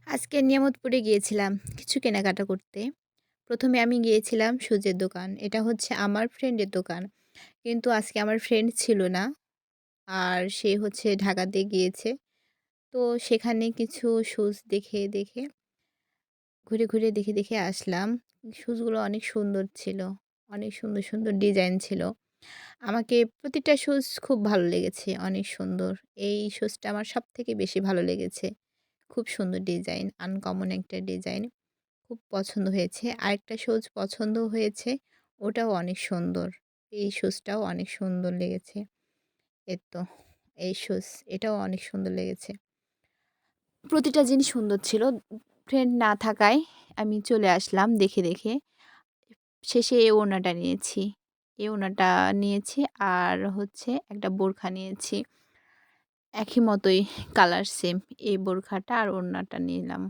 আজকে নিয়ামতপুরে গিয়েছিলাম কিছু কেনাকাটা করতে। ১ম এ আমি গিয়েছিলাম শুজের দোকান। এটা হচ্ছে আমার ফ্রেন্ডের দোকান। কিন্তু আজকে আমার ফ্রেন্ড ছিল না। আর সে হচ্ছে ঢাকাতে গিয়েছে। তো সেখানে কিছু শুজ দেখে ঘুরে দেখে আসলাম। শুজগুলো অনেক সুন্দর ছিল। অনেক সুন্দর ডিজাইন ছিল। আমাকে প্রতিটা শুজ খুব ভালো লেগেছে, অনেক সুন্দর। এই শুজটা আমার সবথেকে বেশি ভালো লেগেছে। খুব সুন্দর ডিজাইন, আনকমন একটা ডিজাইন। খুব পছন্দ হয়েছে। আরেকটা শুজ পছন্দ হয়েছে, ওটাও অনেক সুন্দর। এই শুজটাও অনেক সুন্দর লেগেছে। তো এই শুজ এটাও অনেক সুন্দর লেগেছে। প্রতিটা জিনিস সুন্দর ছিল। ফ্রেন্ড না থাকায় আমি চলে আসলাম দেখে। শেষে এই ওড়নাটা নিয়েছি। এই ওড়নাটা নিয়েছি আর হচ্ছে একটা বোরখা নিয়েছি। একই মতোই কালার সেম। এই বোরখাটা আর ওড়নাটা নিলাম।